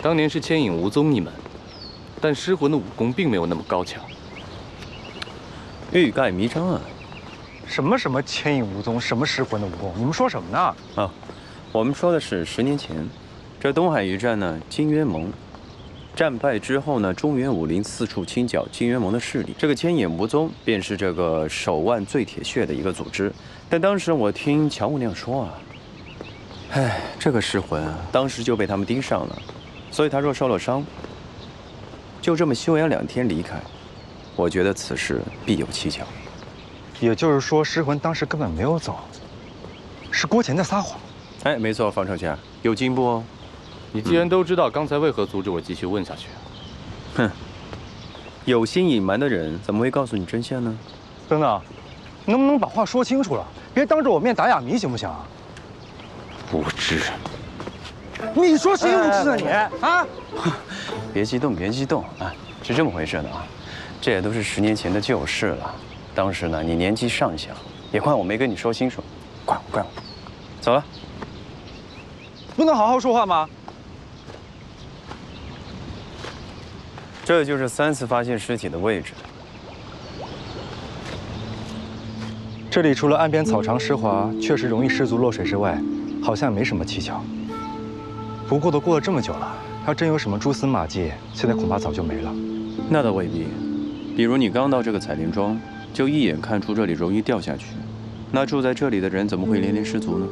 当年是牵引无踪一门，但尸魂的武功并没有那么高强。欲盖弥彰啊！什么牵引无踪，什么尸魂的武功？你们说什么呢？啊，我们说的是10年前，这东海一战呢，金渊盟战败之后呢，中原武林四处清剿金渊盟的势力。这个牵引无踪便是这个手腕最铁血的一个组织。但当时我听乔木亮说啊，这个尸魂啊，当时就被他们盯上了，所以他若受了伤，就这么休养2天离开。我觉得此事必有蹊跷。也就是说，尸魂当时根本没有走，是郭乾在撒谎。哎，没错，方少侠有进步哦。你既然都知道，刚才为何阻止我继续问下去？哼，有心隐瞒的人怎么会告诉你真相呢？等等，能不能把话说清楚了？别当着我面打哑谜，行不行啊？无知！你说谁无知啊你？啊！别激动，别激动啊，是这么回事的啊，这也都是10年前的旧事了。当时呢，你年纪尚小，也怪我没跟你说清楚，怪我。走了。不能好好说话吗？这就是3次发现尸体的位置。这里除了岸边草长湿滑，确实容易失足落水之外，好像没什么蹊跷。不过都过了这么久了，要真有什么蛛丝马迹，现在恐怕早就没了。那倒未必，比如你刚到这个采莲庄，就一眼看出这里容易掉下去，那住在这里的人怎么会连连失足呢？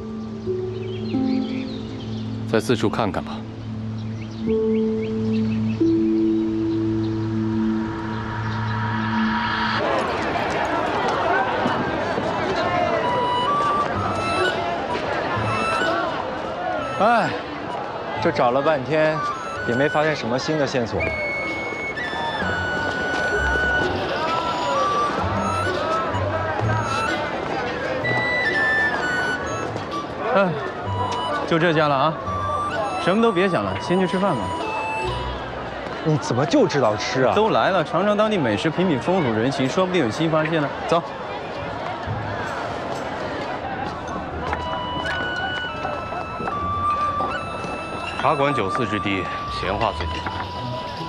再四处看看吧。哎，这找了半天，也没发现什么新的线索。就这家了啊，什么都别想了，先去吃饭吧。你怎么就知道吃啊？都来了，尝尝当地美食，品品风土人情，说不定有新发现呢。走。茶馆酒肆之地，闲话最多。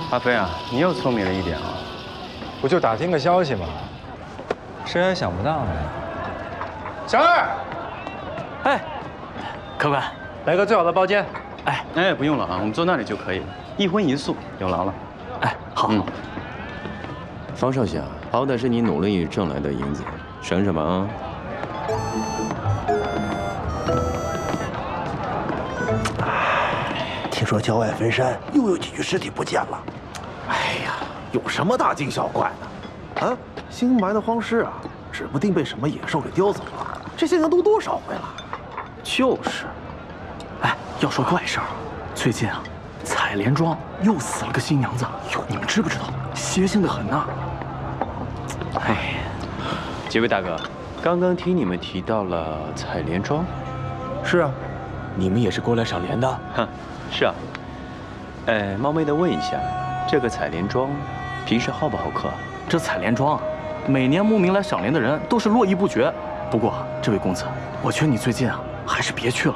阿飞啊，你又聪明了一点啊。不就打听个消息吗？谁也想不到呢。小二，哎，客官，来个最好的包间。哎，不用了啊，我们坐那里就可以了。1荤1素，有劳了。哎，好。方少侠，好歹是你努力挣来的银子，省省吧啊。听说郊外坟山又有几具尸体不见了。哎呀，有什么大惊小怪的？啊，新埋的荒尸啊，指不定被什么野兽给叼走了。这现象都多少回了？就是。哎，要说怪事儿，最近啊，采莲庄又死了个新娘子。哟，你们知不知道？邪性的很呐。哎，几位大哥，刚刚听你们提到了采莲庄。是啊，你们也是过来赏莲的？哈，是啊。冒昧的问一下，这个采莲庄平时好不好客？这采莲庄啊，每年慕名来赏莲的人都是络绎不绝。不过，这位公子，我劝你最近啊，还是别去了。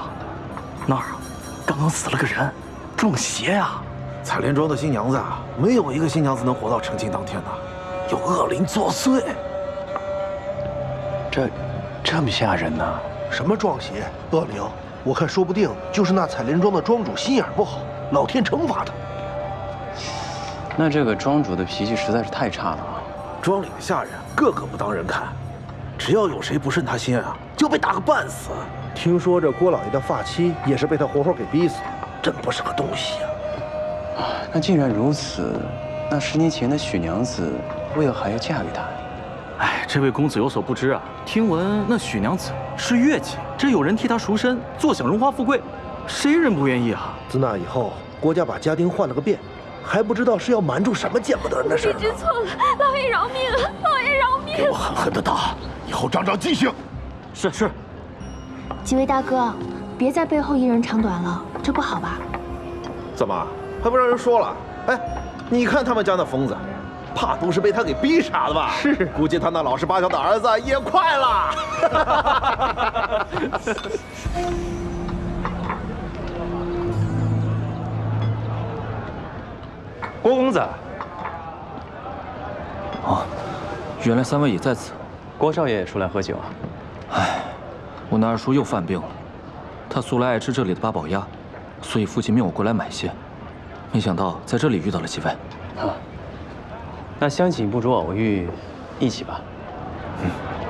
那儿啊，刚刚死了个人，中邪呀！采莲庄的新娘子啊，没有一个新娘子能活到成亲当天的，有恶灵作祟。这么吓人呢？什么撞邪恶灵？我看说不定就是那采莲庄的庄主心眼不好，老天惩罚他。那这个庄主的脾气实在是太差了啊！庄里的下人个个不当人看，只要有谁不顺他心啊，就被打个半死。听说这郭老爷的发妻也是被他活活给逼死了，真不是个东西呀！那既然如此，那10年前的许娘子为何还要嫁给他？哎，这位公子有所不知啊，听闻那许娘子是乐器，这有人替她赎身，坐享荣华富贵，谁人不愿意啊？自那以后，郭家把家丁换了个遍，还不知道是要瞒住什么见不得人的事儿。我知错了，老爷饶命啊！老爷饶命！给我狠狠的打，以后长长记性。是。几位大哥，别在背后一人长短了，这不好吧？怎么还不让人说了？哎，你看他们家那疯子，怕都是被他给逼傻的吧？是，估计他那老实巴交的儿子也快了。郭公子。哦，原来三位也在此。郭少爷也出来喝酒啊？唉，我那二叔又犯病了，他素来爱吃这里的八宝鸭，所以父亲命我过来买些。没想到在这里遇到了几位。啊，那相请不如偶遇，一起吧。嗯。